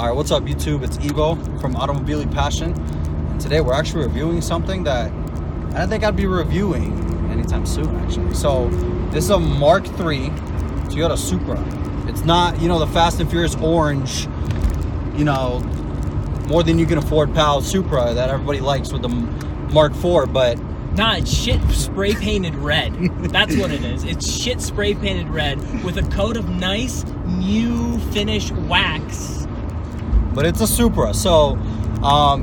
Alright, what's up YouTube? It's Evo from Automobile Passion. And today we're actually reviewing something that I don't think I'd be reviewing anytime soon actually. So this is a Mark III Toyota Supra. It's not, you know, the Fast and Furious orange, you know, more than you can afford pal Supra that everybody likes with the Mark IV, but nah, it's shit spray painted red. That's what it is. It's shit spray painted red with a coat of nice new finish wax. But it's a Supra, so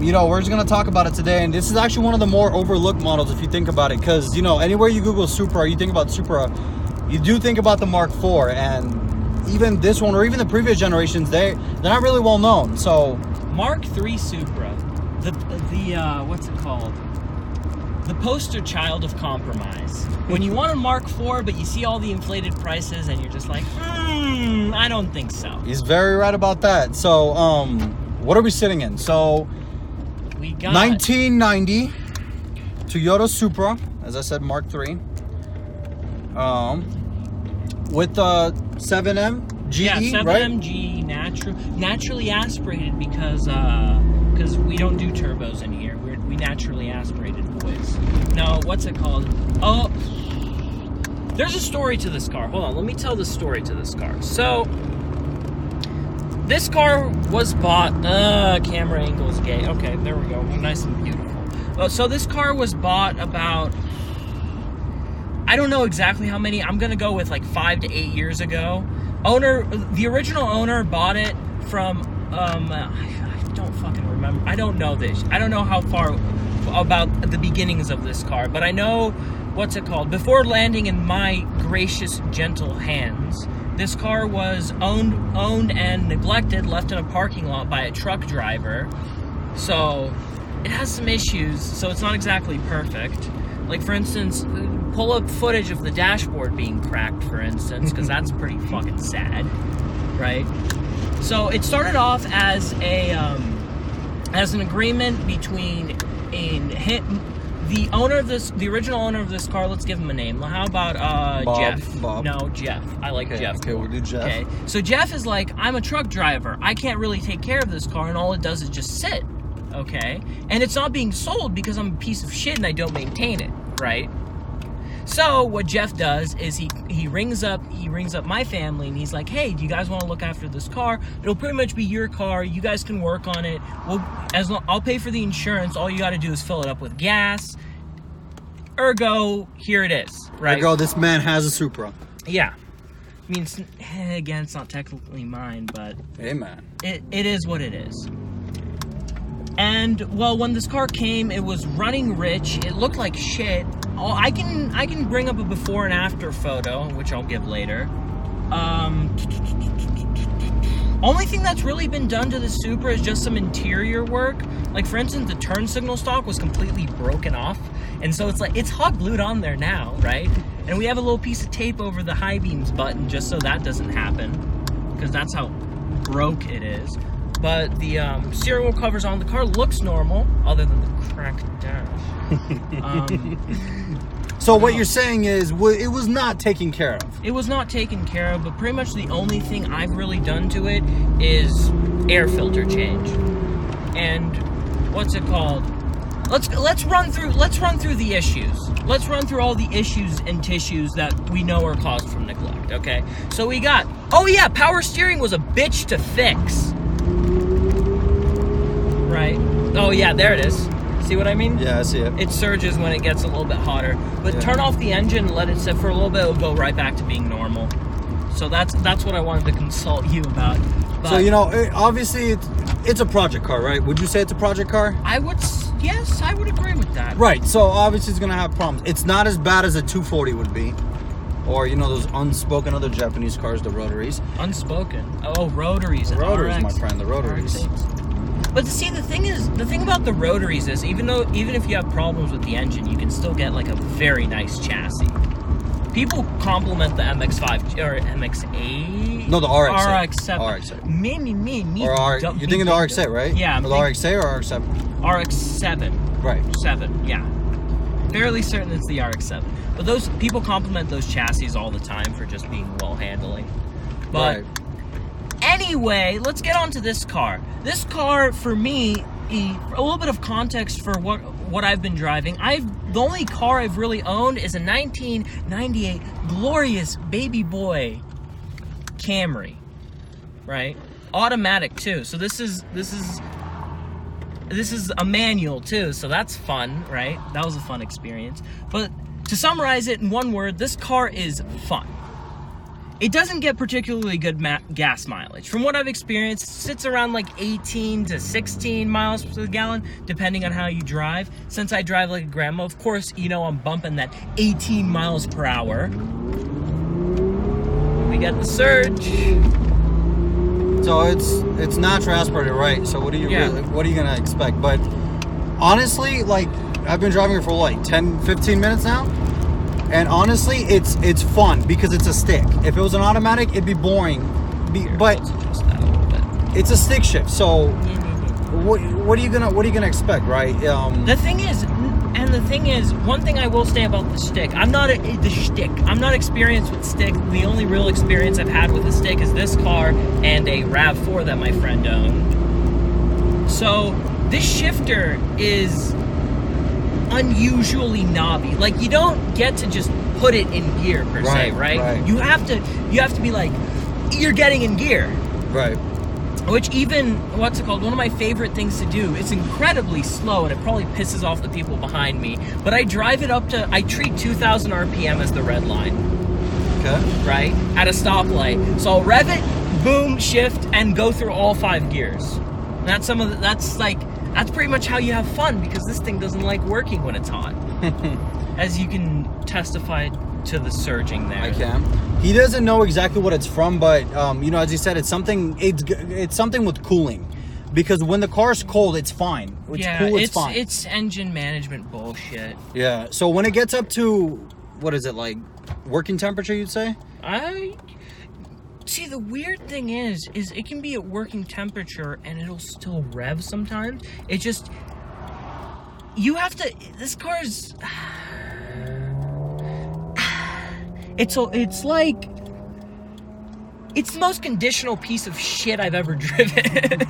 you know, we're just gonna talk about it today. And this is actually one of the more overlooked models if you think about it, because you know, anywhere you Google Supra, you think about Supra, you do think about the Mark IV, and even this one or even the previous generations, they're not really well known. So Mark III Supra, the what's it called? The poster child of compromise. When you want a Mark IV, but you see all the inflated prices, and you're just like, I don't think so. He's very right about that. So, what are we sitting in? So, we got 1990 Toyota Supra, as I said, Mark III, with the 7M GE, yeah, 7M right? GE, naturally aspirated because we don't do turbos in here. We naturally aspirated boys. No, what's it called? Oh, there's a story to this car. Hold on, let me tell the story to this car. So, this car was bought. Camera angle's gay. Okay, there we go. Nice and beautiful. So this car was bought about, I don't know exactly how many. I'm gonna go with like 5 to 8 years ago. The original owner bought it from. I don't fucking remember. I don't know this. I don't know how far about the beginnings of this car, but I know, what's it called? Before landing in my gracious, gentle hands, this car was owned and neglected, left in a parking lot by a truck driver. So it has some issues, so it's not exactly perfect. Like, for instance, pull up footage of the dashboard being cracked, for instance, because that's pretty fucking sad, right? So it started off as an agreement between the original owner of this car. Let's give him a name. How about Jeff? Bob. No, Jeff. I like Jeff. Okay, we'll do Jeff. Okay, so Jeff is like, I'm a truck driver. I can't really take care of this car, and all it does is just sit. Okay, and it's not being sold because I'm a piece of shit and I don't maintain it, right? So what Jeff does is he rings up my family and he's like, hey, do you guys want to look after this car? It'll pretty much be your car. You guys can work on it. I'll pay for the insurance. All you got to do is fill it up with gas. Ergo, here it is, right? Ergo, this man has a Supra. Yeah. I mean, again, it's not technically mine, but hey, man, it is what it is. And well, when this car came, it was running rich. It looked like shit. I can bring up a before and after photo, which I'll give later. Only thing that's really been done to the Supra is just some interior work. Like, for instance, the turn signal stock was completely broken off, and so it's hot glued on there now, right? And we have a little piece of tape over the high beams button just so that doesn't happen, because that's how broke it is. But the steering wheel covers on the car looks normal, other than the cracked dash. So what you're saying is it was not taken care of. It was not taken care of, but pretty much the only thing I've really done to it is air filter change. And what's it called? Let's run through the issues. Let's run through all the issues and tissues that we know are caused from neglect. Okay, so we got, oh yeah, power steering was a bitch to fix. Right? Oh yeah, there it is. See what I mean? Yeah, I see it. It surges when it gets a little bit hotter. But yeah, turn off the engine and let it sit for a little bit, it'll go right back to being normal. So that's what I wanted to consult you about. But, so, you know, obviously it's a project car, right? Would you say it's a project car? Yes, I would agree with that. Right, so obviously it's gonna have problems. It's not as bad as a 240 would be. Or, you know, those unspoken other Japanese cars, the rotaries. Unspoken? Oh, rotaries. The rotaries, my friend, the rotaries. But see, the thing about the rotaries is, even if you have problems with the engine, you can still get like a very nice chassis. People compliment the MX-5 or MX-8. No, the RX-8. RX-7. RX-8. Me. Or you're thinking the RX-8, right? Yeah. The RX-8 or RX-7? RX-7. Right. 7. Yeah. Fairly certain it's the RX-7. But those people compliment those chassis all the time for just being well handling. But right. Anyway, let's get on to this car. This car, for me, a little bit of context for what I've been driving. The only car I've really owned is a 1998 glorious baby boy Camry, right? Automatic too. So this is a manual too, so that's fun, right? That was a fun experience. But to summarize it in one word, this car is fun. It doesn't get particularly good gas mileage. From what I've experienced, it sits around like 18 to 16 miles per gallon, depending on how you drive. Since I drive like a grandma, of course, you know I'm bumping that 18 miles per hour. We got the surge. So it's natural aspirated, right? So what are you gonna expect? But honestly, like, I've been driving it for like 10-15 minutes now, and honestly it's fun because it's a stick. If it was an automatic, it'd be boring. But it's a stick shift, so what are you gonna expect, right? The thing is, one thing I will say about the stick, I'm not experienced with stick. The only real experience I've had with the stick is this car and a RAV4 that my friend owned. So this shifter is unusually knobby. Like, you don't get to just put it in gear per se, right? You have to be like, you're getting in gear. Right. Which even, one of my favorite things to do, it's incredibly slow and it probably pisses off the people behind me, but I drive it up to, I treat 2,000 RPM as the red line. Okay. Right? At a stoplight. So I'll rev it, boom, shift, and go through all 5 gears. And that's pretty much how you have fun, because this thing doesn't like working when it's hot. As you can testify to the surging there. I can. He doesn't know exactly what it's from, but you know, as you said, it's something with cooling, because when the car's cold, it's fine. It's cool, it's fine. It's engine management bullshit. Yeah. So when it gets up to, what is it, like working temperature, you'd say? See, the weird thing is it can be at working temperature and it'll still rev sometimes. It just, you have to, this car's, it's like, it's the most conditional piece of shit I've ever driven.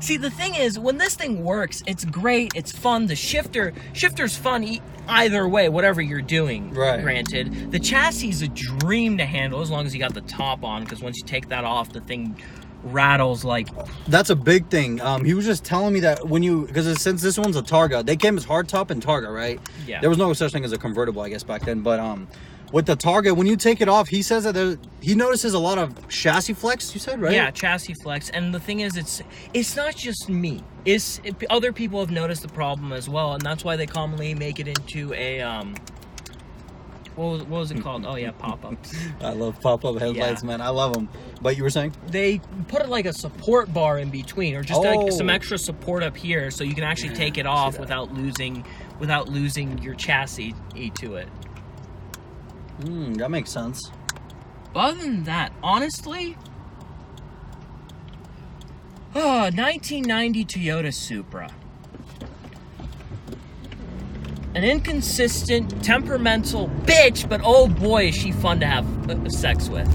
See, the thing is, when this thing works, it's great, it's fun. The shifter's fun either way, whatever you're doing, right. Granted. The chassis is a dream to handle as long as you got the top on, because once you take that off, the thing rattles like... That's a big thing. He was just telling me that because since this one's a Targa, they came as hardtop and Targa, right? Yeah. There was no such thing as a convertible, I guess, back then, but with the Targa, when you take it off, he says that he notices a lot of chassis flex, you said, right? Yeah, chassis flex. And the thing is, it's not just me. Other people have noticed the problem as well, and that's why they commonly make it into a, what was it called? Oh, yeah, pop-ups. I love pop-up headlights, man. I love them. But you were saying? They put it like a support bar in between, or just like some extra support up here, so you can actually take it off without losing your chassis to it. That makes sense. But other than that, honestly, 1990 Toyota Supra. An inconsistent, temperamental bitch, but oh boy, is she fun to have sex with.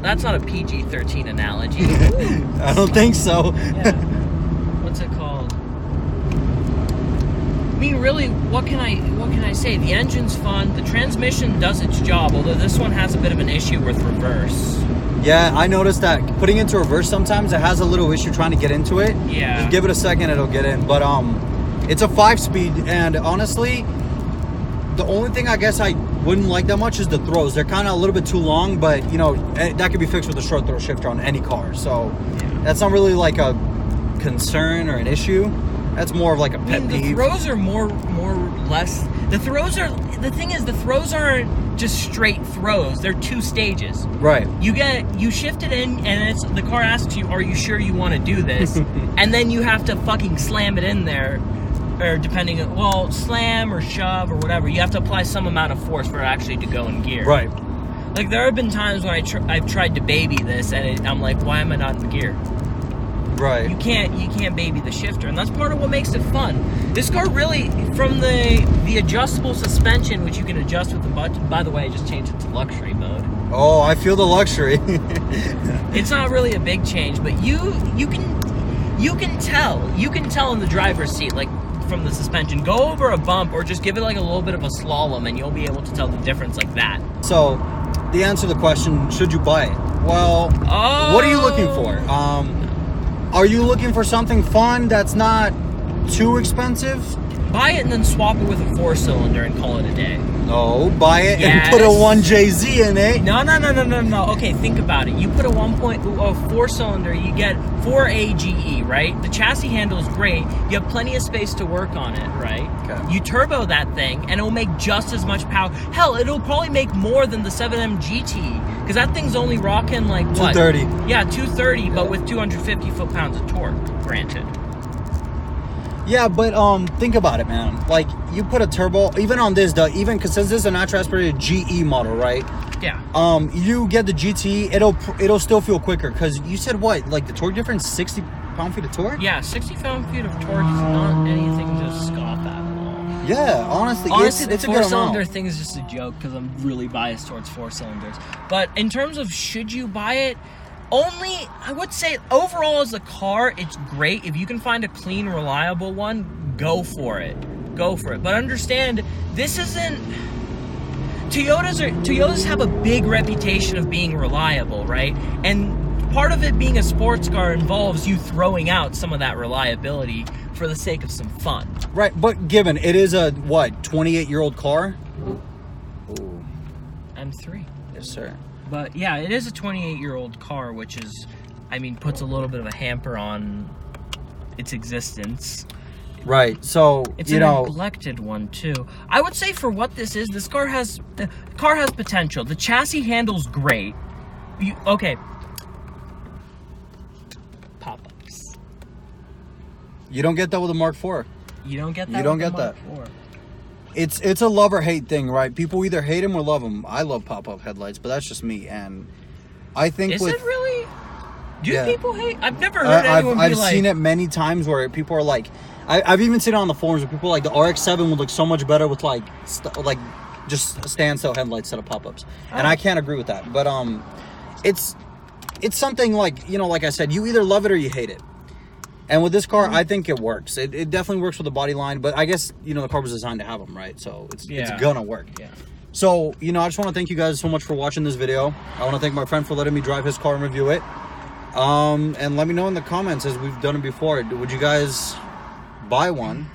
That's not a PG-13 analogy. I don't think so. Yeah. What's it called? I mean, really, what can I say? The engine's fun. The transmission does its job, although this one has a bit of an issue with reverse. Yeah, I noticed that putting into reverse sometimes it has a little issue trying to get into it. Yeah. Just give it a second, it'll get in. But it's a 5-speed, and honestly, the only thing I guess I wouldn't like that much is the throws. They're kind of a little bit too long, but you know, that could be fixed with a short throw shifter on any car. So that's not really like a concern or an issue. That's more of like a pet peeve. The throws are more or less. The thing is, the throws aren't just straight throws. They're 2 stages. Right. You shift it in, and the car asks you, "Are you sure you want to do this?" And then you have to fucking slam it in there, or depending on, slam or shove or whatever. You have to apply some amount of force for it actually to go in gear. Right. Like, there have been times when I've tried to baby this, and I'm like, why am I not in gear? Right. You can't baby the shifter, and that's part of what makes it fun. This car really, from the adjustable suspension, which you can adjust with the button. By the way, I just changed it to luxury mode. Oh, I feel the luxury. It's not really a big change, but you can tell in the driver's seat, like from the suspension. Go over a bump or just give it like a little bit of a slalom, and you'll be able to tell the difference like that. So, the answer to the question, should you buy it? Well, what are you looking for? Are you looking for something fun that's not too expensive? Buy it and then swap it with a 4-cylinder and call it a day. No, buy it and put a 1JZ in it. No. Okay, think about it. You put a 4-cylinder, you get 4 AGE, right? The chassis handle is great. You have plenty of space to work on it, right? Okay. You turbo that thing, and it'll make just as much power. Hell, it'll probably make more than the 7M GT, because that thing's only rocking like what? 230. Yeah, 230, but with 250 foot-pounds of torque, granted. Yeah, but think about it, man. Like, you put a turbo, even on this, even because this is a natural aspirated GE model, right? Yeah. You get the GT, it'll still feel quicker, because you said what? Like, the torque difference, 60 pound-feet of torque? Yeah, 60 pound-feet of torque is not anything to scoff at all. Yeah, honestly it's a the good amount. 4-cylinder thing is just a joke, because I'm really biased towards 4-cylinders. But in terms of should you buy it, I would say overall as a car, it's great. If you can find a clean, reliable one, go for it. Go for it. But understand, this isn't... Toyotas have a big reputation of being reliable, right? And part of it being a sports car involves you throwing out some of that reliability for the sake of some fun. Right, but given it is a, what, 28-year-old car? Ooh. M3. Yes, sir. But yeah, it is a 28-year-old car, which is, I mean, puts a little bit of a hamper on its existence. Right, so, it's a neglected one, too. I would say for what this is, the car has potential. The chassis handle's great. Okay. Pop-ups. You don't get that with a Mark IV. You don't get that You don't with get the that. Mark IV. It's a love or hate thing, right? People either hate them or love them. I love pop-up headlights, but that's just me. And I think Is it really? Do people hate? I've never heard anyone be I've like... seen it many times where people are like... I've even seen it on the forums where people are like, the RX-7 would look so much better with like just standstill headlights instead of pop-ups. And I can't agree with that. But it's something like, like I said, you either love it or you hate it. And with this car, I think it works. It definitely works with the body line, but I guess, the car was designed to have them, right? So it's gonna work. Yeah. So, I just want to thank you guys so much for watching this video. I want to thank my friend for letting me drive his car and review it. And let me know in the comments, as we've done it before, would you guys buy one?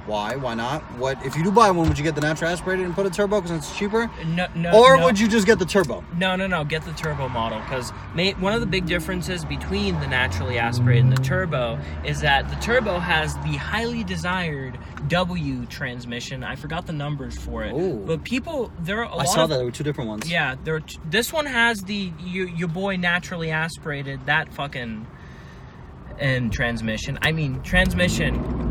Why? Why not? If you do buy one, would you get the natural aspirated and put a turbo because it's cheaper? No. Would you just get the turbo? No. Get the turbo model, because one of the big differences between the naturally aspirated and the turbo is that the turbo has the highly desired W transmission. I forgot the numbers for it. Ooh. But I saw that there were two different ones. Yeah, this one has the your boy naturally aspirated, that fucking and transmission. I mean, transmission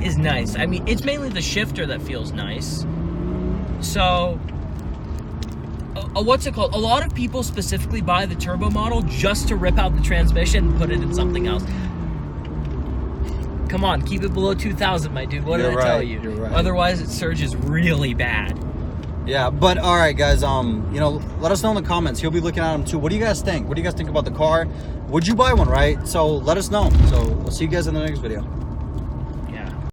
is nice. I mean, it's mainly the shifter that feels nice. So, what's it called? A lot of people specifically buy the turbo model just to rip out the transmission and put it in something else. Come on, keep it below 2,000, my dude. What did I tell you? You're right. Otherwise, it surges really bad. Yeah, but all right, guys. Let us know in the comments. He'll be looking at them too. What do you guys think? What do you guys think about the car? Would you buy one? Right. So let us know. So we'll see you guys in the next video.